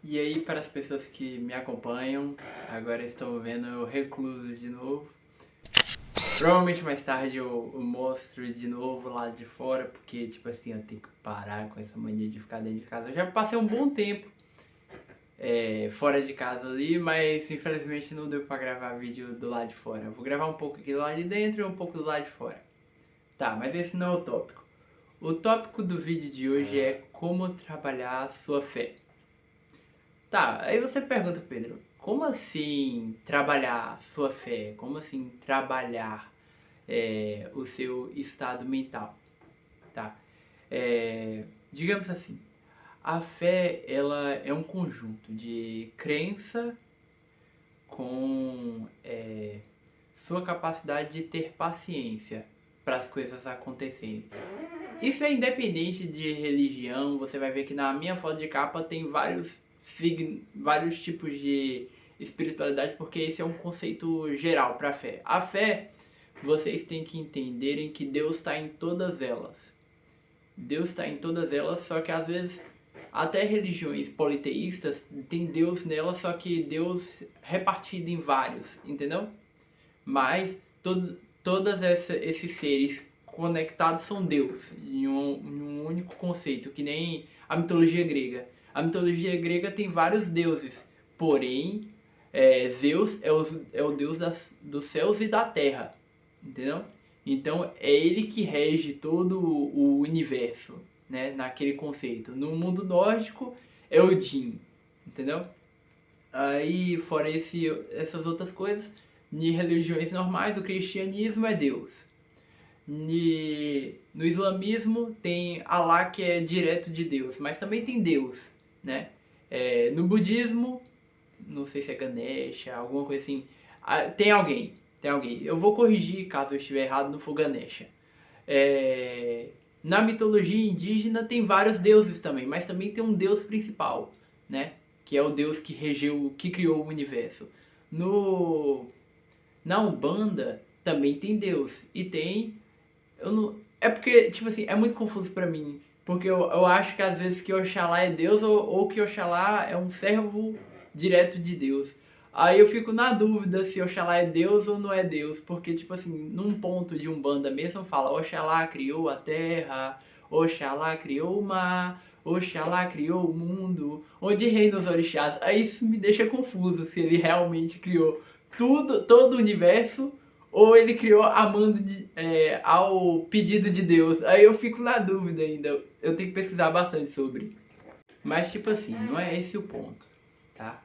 E aí, para as pessoas que me acompanham, agora estão vendo eu recluso de novo. Provavelmente mais tarde eu mostro de novo lá de fora, porque, tipo assim, eu tenho que parar com essa mania de ficar dentro de casa. Eu já passei um bom tempo fora de casa ali, mas infelizmente não deu pra gravar vídeo do lado de fora. Eu vou gravar um pouco aqui do lado de dentro e um pouco do lado de fora. Tá, mas esse não é o tópico. O tópico do vídeo de hoje é como trabalhar a sua fé. Tá, aí você pergunta, Pedro, como assim trabalhar sua fé? Como assim trabalhar o seu estado mental? Tá? Digamos assim, a fé ela é um conjunto de crença com sua capacidade de ter paciência para as coisas acontecerem. Isso é independente de religião, você vai ver que na minha foto de capa tem vários tipos de espiritualidade, porque esse é um conceito geral para a fé. A fé, vocês têm que entenderem que Deus está em todas elas. Deus está em todas elas, só que às vezes até religiões politeístas tem Deus nelas, só que Deus repartido em vários, entendeu? Mas todos esses seres conectados são Deus, em um único conceito, que nem a mitologia grega. A mitologia grega tem vários deuses, porém, Zeus é o deus dos céus e da terra, entendeu? Então, é ele que rege todo o universo, né, naquele conceito. No mundo nórdico, é Odin, entendeu? Aí, fora essas outras coisas, em religiões normais, o cristianismo é Deus. No islamismo tem Allah, que é direto de Deus, mas também tem Deus, né? No budismo, não sei se é Ganesha, alguma coisa assim, tem alguém, tem alguém. Eu vou corrigir caso eu estiver errado, não for Ganesha. Na mitologia indígena tem vários deuses também, mas também tem um deus principal, né? Que é o deus que criou o universo. Na Umbanda também tem Deus. E tem. Eu não, é porque, tipo assim, é muito confuso pra mim. Porque eu acho que às vezes que Oxalá é Deus ou que Oxalá é um servo direto de Deus. Aí eu fico na dúvida se Oxalá é Deus ou não é Deus. Porque, tipo assim, num ponto de Umbanda mesmo fala Oxalá criou a terra, Oxalá criou o mar, Oxalá criou o mundo, onde reina os orixás. Aí isso me deixa confuso se ele realmente criou todo o universo ou ele criou ao pedido de Deus. Aí eu fico na dúvida ainda. Eu tenho que pesquisar bastante sobre. Mas tipo assim, não é esse o ponto, tá?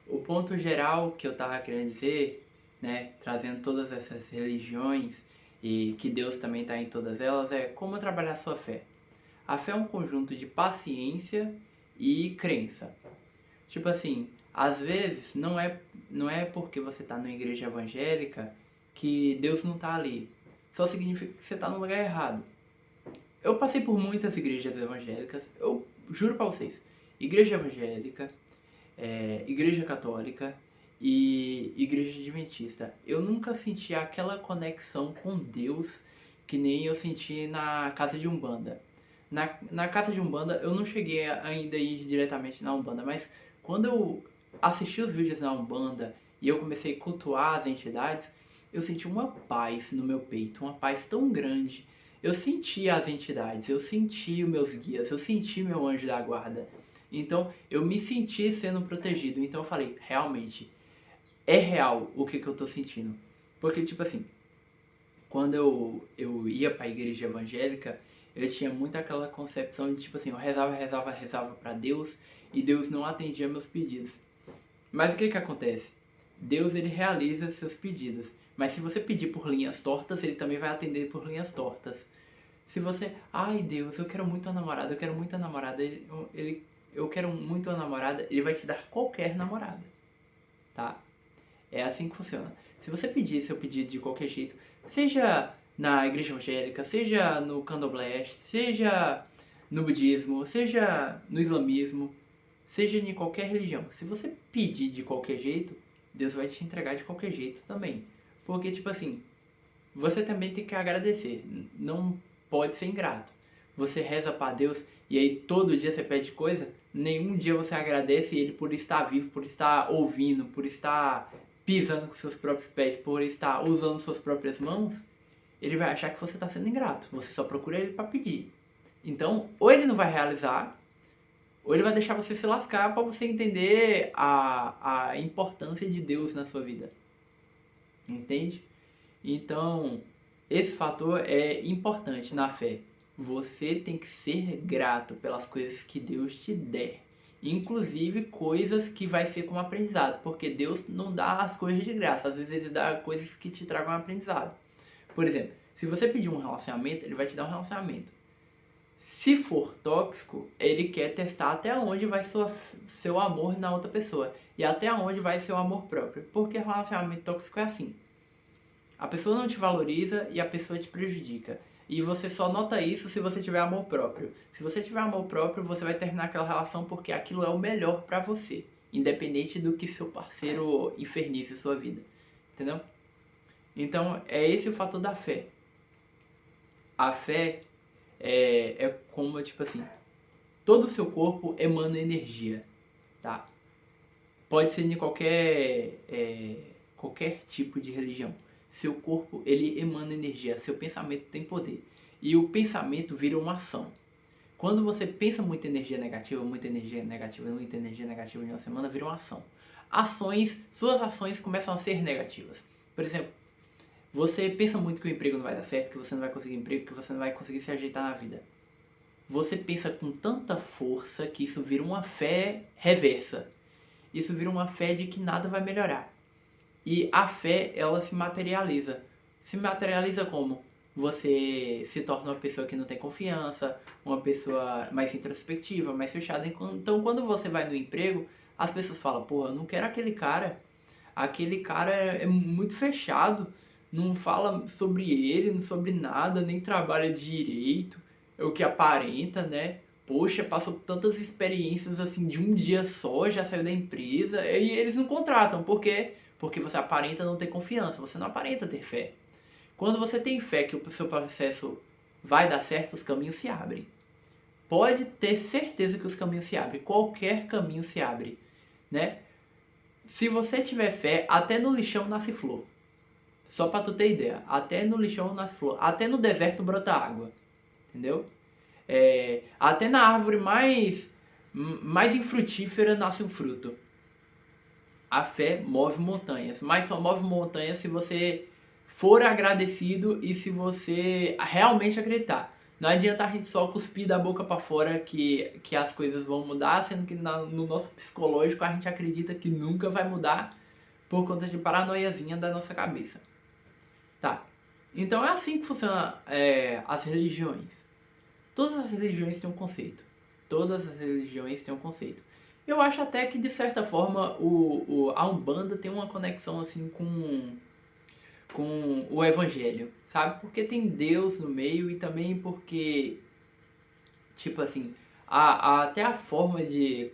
O ponto geral que eu tava querendo dizer, né, trazendo todas essas religiões e que Deus também está em todas elas, é como trabalhar a sua fé. A fé é um conjunto de paciência e crença. Tipo assim, às vezes não é porque você está numa igreja evangélica que Deus não está ali. Só significa que você está no lugar errado. Eu passei por muitas igrejas evangélicas, eu juro pra vocês. Igreja evangélica, igreja católica e igreja adventista. Eu nunca senti aquela conexão com Deus que nem eu senti na casa de Umbanda. Na casa de Umbanda eu não cheguei ainda a ir diretamente na Umbanda, mas quando eu assisti os vídeos na Umbanda e eu comecei a cultuar as entidades, eu senti uma paz no meu peito, uma paz tão grande. Eu senti as entidades, eu senti os meus guias, eu senti meu anjo da guarda. Então eu me senti sendo protegido. Então eu falei, realmente, é real o que eu tô sentindo. Porque, tipo assim, quando eu ia pra igreja evangélica, eu tinha muito aquela concepção de, tipo assim, eu rezava pra Deus e Deus não atendia meus pedidos. Mas o que acontece? Deus, ele realiza seus pedidos. Mas se você pedir por linhas tortas, ele também vai atender por linhas tortas. Se você, ai Deus, eu quero muito uma namorada, eu quero muito uma namorada, eu quero muito uma namorada, ele vai te dar qualquer namorada, tá? É assim que funciona. Se você pedir seu pedido de qualquer jeito, seja na igreja evangélica, seja no candomblé, seja no budismo, seja no islamismo, seja em qualquer religião, se você pedir de qualquer jeito, Deus vai te entregar de qualquer jeito também. Porque, tipo assim, você também tem que agradecer, não pode ser ingrato. Você reza para Deus, e aí todo dia você pede coisa, nenhum dia você agradece ele por estar vivo, por estar ouvindo, por estar pisando com seus próprios pés, por estar usando suas próprias mãos, ele vai achar que você está sendo ingrato. Você só procura ele para pedir. Então, ou ele não vai realizar, ou ele vai deixar você se lascar para você entender a importância de Deus na sua vida. Entende? Então, esse fator é importante na fé. Você tem que ser grato pelas coisas que Deus te der. Inclusive coisas que vai ser como aprendizado. Porque Deus não dá as coisas de graça. Às vezes ele dá coisas que te tragam aprendizado. Por exemplo, se você pedir um relacionamento, ele vai te dar um relacionamento. Se for tóxico, ele quer testar até onde vai seu amor na outra pessoa. E até onde vai seu amor próprio. Porque relacionamento tóxico é assim. A pessoa não te valoriza e a pessoa te prejudica. E você só nota isso se você tiver amor próprio. Se você tiver amor próprio, você vai terminar aquela relação porque aquilo é o melhor pra você. Independente do que seu parceiro infernize a sua vida. Entendeu? Então, é esse o fator da fé. A fé é como, tipo assim, todo o seu corpo emana energia, tá? Pode ser de qualquer tipo de religião. Seu corpo, ele emana energia, seu pensamento tem poder. E o pensamento vira uma ação. Quando você pensa muita energia negativa em uma semana, vira uma ação. Suas ações começam a ser negativas. Por exemplo, você pensa muito que o emprego não vai dar certo, que você não vai conseguir emprego, que você não vai conseguir se ajeitar na vida. Você pensa com tanta força que isso vira uma fé reversa. Isso vira uma fé de que nada vai melhorar. E a fé, ela se materializa. Se materializa como? Você se torna uma pessoa que não tem confiança, uma pessoa mais introspectiva, mais fechada. Então, quando você vai no emprego, as pessoas falam, porra, eu não quero aquele cara. Aquele cara é muito fechado, não fala sobre ele, não sobre nada, nem trabalha direito, é o que aparenta, né? Poxa, passou por tantas experiências assim de um dia só, já saiu da empresa, e eles não contratam, por quê? Porque você aparenta não ter confiança, você não aparenta ter fé. Quando você tem fé que o seu processo vai dar certo, os caminhos se abrem. Pode ter certeza que os caminhos se abrem, qualquer caminho se abre, né? Se você tiver fé, até no lixão nasce flor. Só pra tu ter ideia, até no lixão nasce flor, até no deserto brota água, entendeu? Até na árvore mais infrutífera nasce um fruto. A fé move montanhas, mas só move montanhas se você for agradecido e se você realmente acreditar. Não adianta a gente só cuspir da boca para fora que as coisas vão mudar, sendo que no nosso psicológico a gente acredita que nunca vai mudar por conta de paranoiazinha da nossa cabeça. Tá, então é assim que funcionam as religiões. Todas as religiões têm um conceito. Todas as religiões têm um conceito. Eu acho até que, de certa forma, a Umbanda tem uma conexão assim com o Evangelho, sabe? Porque tem Deus no meio e também porque, tipo assim, até a forma de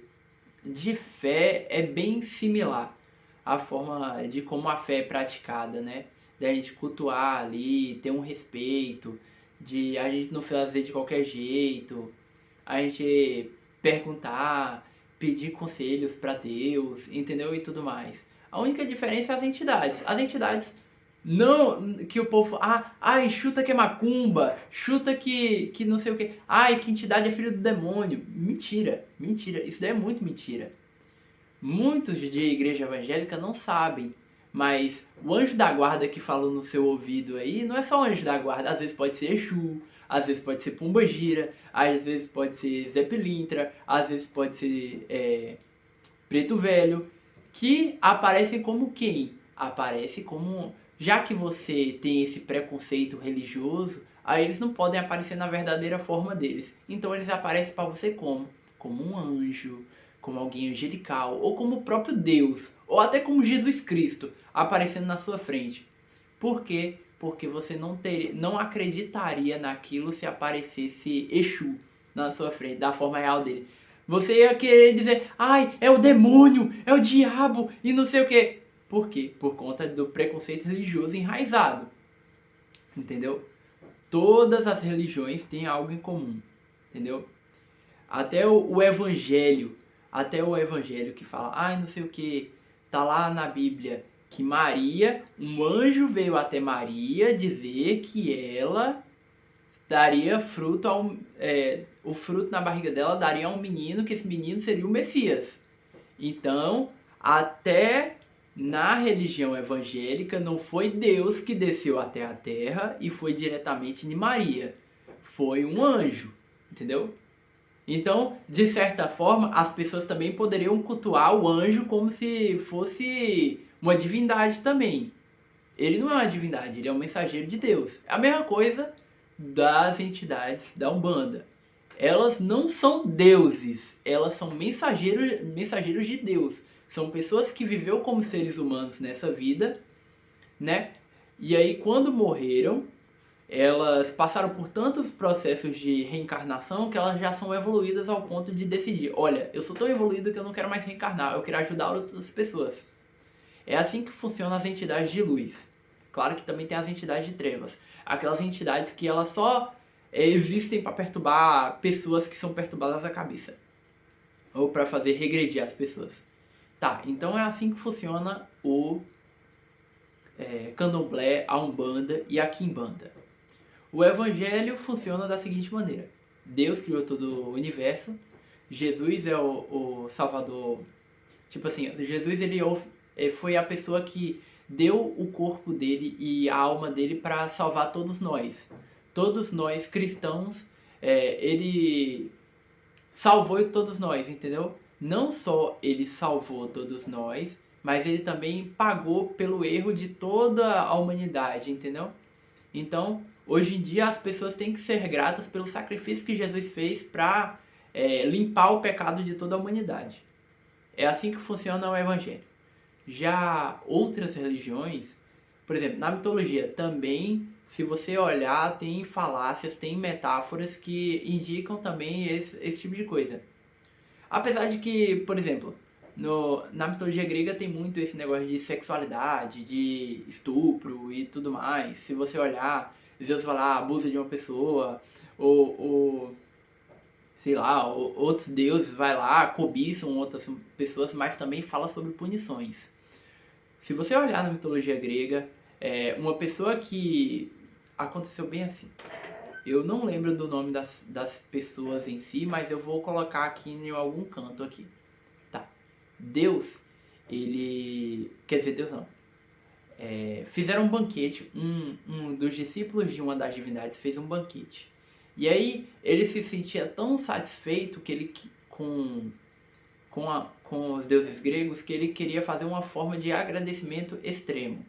fé é bem similar. A forma de como a fé é praticada, né? Da gente cultuar ali, ter um respeito, de a gente não fazer de qualquer jeito, a gente perguntar, pedir conselhos para Deus, entendeu? E tudo mais. A única diferença é as entidades. As entidades não que o povo, ai, chuta que é macumba, chuta que não sei o que, ai, que entidade é filho do demônio. Mentira, mentira, isso daí é muito mentira. Muitos de igreja evangélica não sabem, mas o anjo da guarda que falou no seu ouvido aí, não é só o anjo da guarda, às vezes pode ser Exu, às vezes pode ser Pombagira, às vezes pode ser Zé Pilintra, às vezes pode ser Preto Velho, que aparecem como quem? Aparece como, já que você tem esse preconceito religioso, aí eles não podem aparecer na verdadeira forma deles. Então eles aparecem para você como? Como um anjo, como alguém angelical, ou como o próprio Deus, ou até como Jesus Cristo aparecendo na sua frente. Por quê? Porque você não acreditaria naquilo se aparecesse Exu na sua frente, da forma real dele. Você ia querer dizer, ai, é o demônio, é o diabo e não sei o que. Por quê? Por conta do preconceito religioso enraizado. Entendeu? Todas as religiões têm algo em comum. Entendeu? Até o evangelho que fala, ai, não sei o que, tá lá na Bíblia que Maria, um anjo veio até Maria dizer que ela daria fruto o fruto na barriga dela daria a um menino, que esse menino seria o Messias. Então, até na religião evangélica, não foi Deus que desceu até a terra e foi diretamente de Maria. Foi um anjo, entendeu? Então, de certa forma, as pessoas também poderiam cultuar o anjo como se fosse uma divindade também. Ele não é uma divindade, ele é um mensageiro de Deus. É a mesma coisa das entidades da Umbanda. Elas não são deuses, elas são mensageiros de Deus. São pessoas que viveu como seres humanos nessa vida, né? E aí quando morreram, elas passaram por tantos processos de reencarnação que elas já são evoluídas ao ponto de decidir, olha, eu sou tão evoluído que eu não quero mais reencarnar, eu quero ajudar outras pessoas. É assim que funcionam as entidades de luz. Claro que também tem as entidades de trevas. Aquelas entidades que elas só existem para perturbar pessoas que são perturbadas da cabeça. Ou para fazer regredir as pessoas. Tá, então é assim que funciona o candomblé, a umbanda e a quimbanda. O evangelho funciona da seguinte maneira. Deus criou todo o universo. Jesus é o salvador. Tipo assim, Jesus ele foi a pessoa que deu o corpo dele e a alma dele para salvar todos nós. Todos nós cristãos, ele salvou todos nós, entendeu? Não só ele salvou todos nós, mas ele também pagou pelo erro de toda a humanidade, entendeu? Então, hoje em dia as pessoas têm que ser gratas pelo sacrifício que Jesus fez para limpar o pecado de toda a humanidade. É assim que funciona o evangelho. Já outras religiões, por exemplo, na mitologia também, se você olhar, tem falácias, tem metáforas que indicam também esse tipo de coisa. Apesar de que, por exemplo, na mitologia grega tem muito esse negócio de sexualidade, de estupro e tudo mais. Se você olhar, Zeus vai lá, abusa de uma pessoa, ou sei lá, outros deuses vai lá, cobiçam outras pessoas, mas também fala sobre punições. Se você olhar na mitologia grega, uma pessoa que aconteceu bem assim. Eu não lembro do nome das pessoas em si, mas eu vou colocar aqui em algum canto aqui. Tá. Deus, ele... Quer dizer, Deus não. Fizeram um banquete, um dos discípulos de uma das divindades fez um banquete. E aí ele se sentia tão satisfeito que ele com os deuses gregos que ele queria fazer uma forma de agradecimento extremo.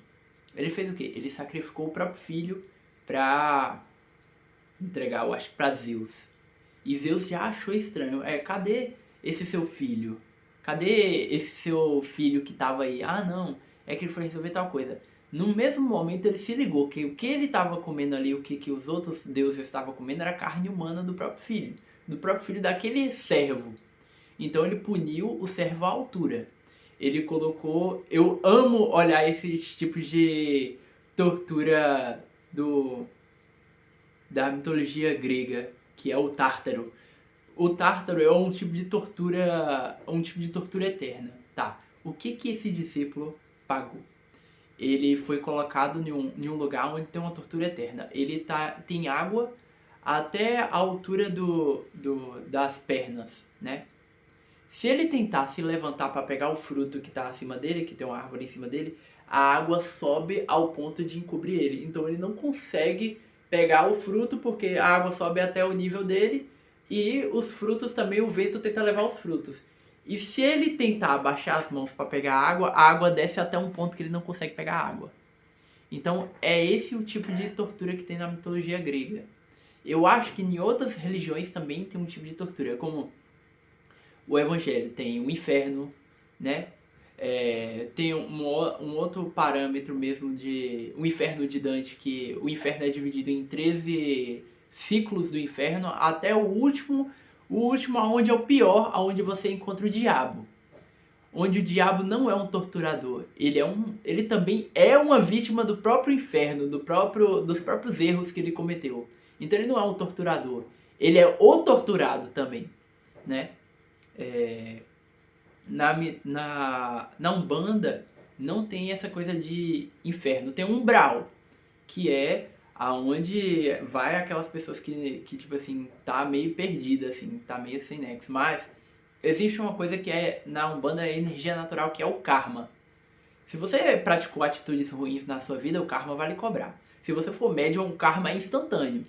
Ele fez o quê? Ele sacrificou o próprio filho para entregar, eu acho, para Zeus. E Zeus já achou estranho. Cadê esse seu filho? Cadê esse seu filho que tava aí? Ah, não, é que ele foi resolver tal coisa. No mesmo momento ele se ligou que o que ele estava comendo ali, o que os outros deuses estavam comendo era carne humana do próprio filho. Do próprio filho daquele servo. Então ele puniu o servo à altura. Ele colocou... Eu amo olhar esses tipos de tortura da mitologia grega, que é o Tártaro. O Tártaro é um tipo de tortura eterna. Tá. O que esse discípulo pagou? Ele foi colocado em um lugar onde tem uma tortura eterna. Ele tem água até a altura das pernas, né? Se ele tentar se levantar para pegar o fruto que está acima dele, que tem uma árvore em cima dele, a água sobe ao ponto de encobrir ele. Então ele não consegue pegar o fruto porque a água sobe até o nível dele e os frutos também, o vento tenta levar os frutos. E se ele tentar abaixar as mãos para pegar a água desce até um ponto que ele não consegue pegar a água. Então é esse o tipo de tortura que tem na mitologia grega. Eu acho que em outras religiões também tem um tipo de tortura, como o evangelho tem o inferno, né? Tem um outro parâmetro mesmo de o inferno de Dante, que o inferno é dividido em 13 ciclos do inferno, até o último onde é o pior, onde você encontra o diabo. Onde o diabo não é um torturador, ele também é uma vítima do próprio inferno, dos próprios erros que ele cometeu. Então ele não é um torturador, ele é o torturado também. né? Na Umbanda não tem essa coisa de inferno, tem um umbral, que é aonde vai aquelas pessoas que tipo assim, tá meio perdida, assim, tá meio sem nexo. Mas existe uma coisa que é na Umbanda, é energia natural, que é o karma. Se você praticou atitudes ruins na sua vida, o karma vai lhe cobrar. Se você for médium, o karma é instantâneo.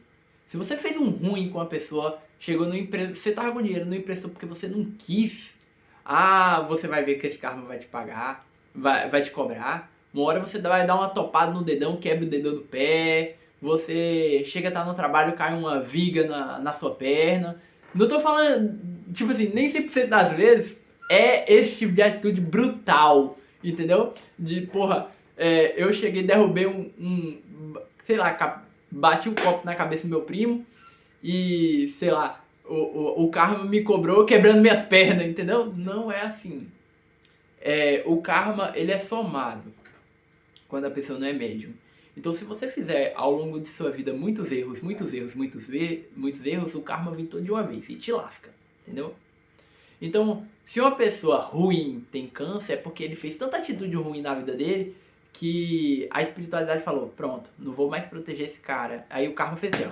Se você fez um ruim com uma pessoa, chegou no empresa, você tava com dinheiro, não emprestou porque você não quis, você vai ver que esse karma vai te pagar, vai te cobrar. Uma hora você vai dar uma topada no dedão, quebra o dedão do pé, você chega a estar no trabalho, cai uma viga na sua perna. Não tô falando, tipo assim, nem 100% das vezes é esse tipo de atitude brutal, entendeu? De, porra, eu cheguei, derrubei sei lá, bati o copo na cabeça do meu primo e, sei lá, o karma me cobrou quebrando minhas pernas, entendeu? Não é assim. O karma, ele é somado quando a pessoa não é médium. Então, se você fizer ao longo de sua vida muitos erros, muitos erros, o karma vem todo de uma vez e te lasca, entendeu? Então, se uma pessoa ruim tem câncer, é porque ele fez tanta atitude ruim na vida dele que a espiritualidade falou: pronto, não vou mais proteger esse cara. Aí o karma fez assim, ó.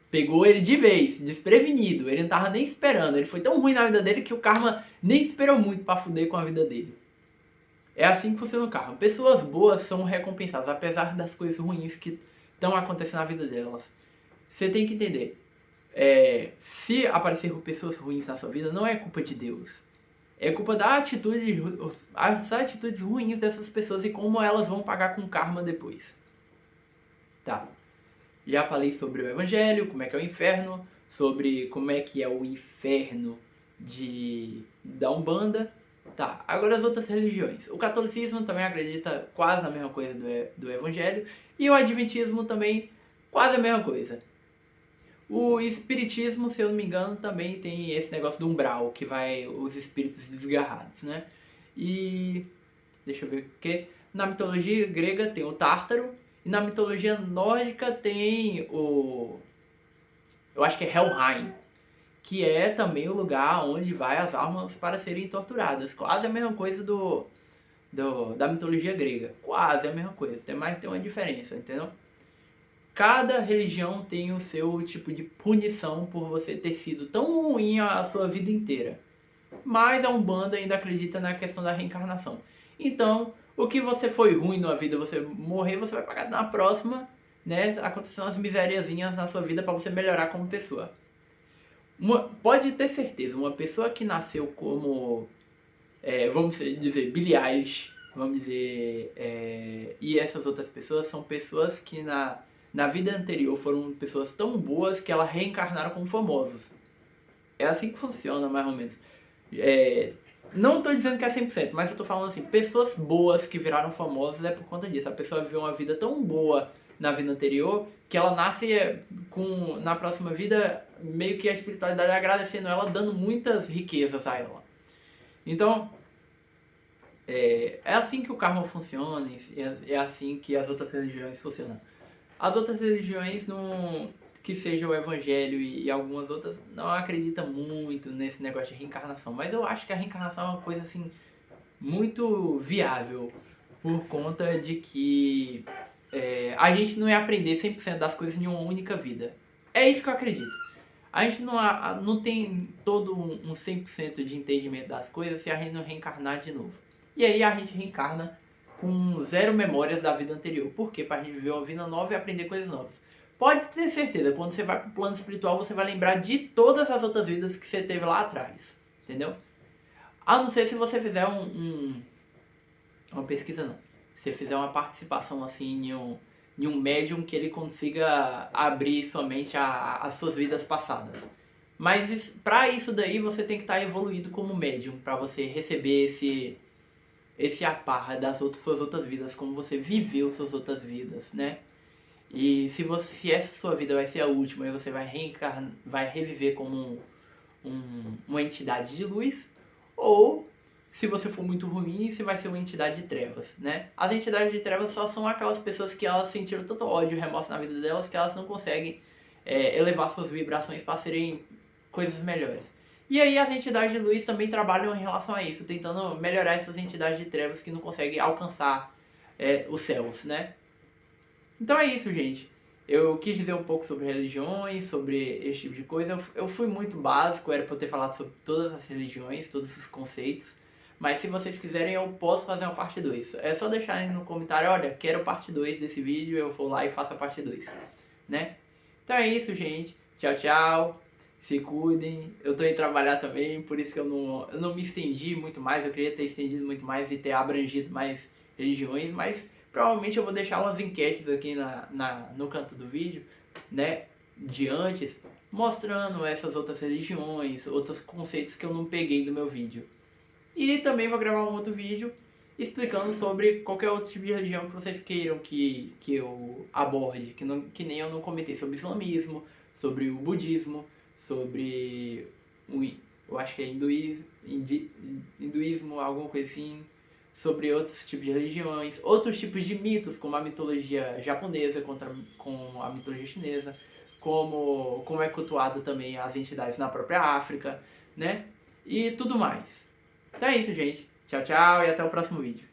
Pegou ele de vez, desprevenido. Ele não tava nem esperando. Ele foi tão ruim na vida dele que o karma nem esperou muito pra fuder com a vida dele. É assim que funciona o karma. Pessoas boas são recompensadas, apesar das coisas ruins que estão acontecendo na vida delas. Você tem que entender. Se aparecer pessoas ruins na sua vida, não é culpa de Deus. É culpa das atitudes ruins dessas pessoas e como elas vão pagar com karma depois. Tá. Já falei sobre o evangelho, como é que é o inferno, sobre como é que é o inferno da Umbanda. Tá, agora as outras religiões. O catolicismo também acredita quase na mesma coisa do evangelho e o adventismo também quase a mesma coisa. O espiritismo, se eu não me engano, também tem esse negócio do umbral, que vai os espíritos desgarrados, né? E deixa eu ver o que. Na mitologia grega tem o Tártaro e na mitologia nórdica tem eu acho que é Helheim, que é também o lugar onde vai as almas para serem torturadas. Quase a mesma coisa da mitologia grega. Quase a mesma coisa, tem uma diferença, entendeu? Cada religião tem o seu tipo de punição por você ter sido tão ruim a sua vida inteira. Mas a Umbanda ainda acredita na questão da reencarnação. Então, o que você foi ruim na vida, você morrer, você vai pagar na próxima, né? Acontecendo umas misériazinhas na sua vida para você melhorar como pessoa. Pode ter certeza, uma pessoa que nasceu como, vamos dizer, Billie Eilish, vamos dizer, e essas outras pessoas são pessoas que na vida anterior foram pessoas tão boas que elas reencarnaram como famosos. É assim que funciona, mais ou menos. Não estou dizendo que é 100%, mas eu estou falando assim, pessoas boas que viraram famosas é por conta disso. A pessoa viveu uma vida tão boa na vida anterior que ela nasce na próxima vida meio que a espiritualidade agradecendo ela, dando muitas riquezas a ela. Então, é assim que o karma funciona, é assim que as outras religiões funcionam. As outras religiões, que seja o evangelho e algumas outras, não acreditam muito nesse negócio de reencarnação. Mas eu acho que a reencarnação é uma coisa assim muito viável por conta de que a gente não ia aprender 100% das coisas em uma única vida. É isso que eu acredito. A gente não tem todo um 100% de entendimento das coisas se a gente não reencarnar de novo. E aí a gente reencarna com zero memórias da vida anterior. Por quê? Pra gente viver uma vida nova e aprender coisas novas. Pode ter certeza, quando você vai pro plano espiritual, você vai lembrar de todas as outras vidas que você teve lá atrás. Entendeu? A não ser se você fizer uma pesquisa, não. Se você fizer uma participação assim em um médium que ele consiga abrir somente as suas vidas passadas. Mas para isso daí você tem que estar evoluído como médium, para você receber esse apar das suas outras vidas, como você viveu suas outras vidas, né? E se essa sua vida vai ser a última e você vai reviver como uma entidade de luz, ou se você for muito ruim, você vai ser uma entidade de trevas, né? As entidades de trevas só são aquelas pessoas que elas sentiram tanto ódio e remorso na vida delas que elas não conseguem elevar suas vibrações para serem coisas melhores. E aí as entidades de luz também trabalham em relação a isso, tentando melhorar essas entidades de trevas que não conseguem alcançar os céus, né? Então é isso, gente. Eu quis dizer um pouco sobre religiões, sobre esse tipo de coisa. Eu fui muito básico, era pra eu ter falado sobre todas as religiões, todos os conceitos. Mas se vocês quiserem, eu posso fazer uma parte 2. É só deixarem no comentário, olha, quero parte 2 desse vídeo, eu vou lá e faço a parte 2, né? Então é isso, gente. Tchau, tchau. Se cuidem. Eu tô indo trabalhar também, por isso que eu não me estendi muito mais. Eu queria ter estendido muito mais e ter abrangido mais religiões, mas provavelmente eu vou deixar umas enquetes aqui no canto do vídeo, né? De antes, mostrando essas outras religiões, outros conceitos que eu não peguei do meu vídeo. E também vou gravar um outro vídeo explicando sobre qualquer outro tipo de religião que vocês queiram que eu aborde, que nem eu não comentei, sobre islamismo, sobre o budismo, sobre eu acho que é hinduísmo, alguma coisa assim, sobre outros tipos de religiões, outros tipos de mitos, como a mitologia japonesa com a mitologia chinesa, como é cultuado também as entidades na própria África, né? E tudo mais. Então é isso, gente. Tchau, tchau e até o próximo vídeo.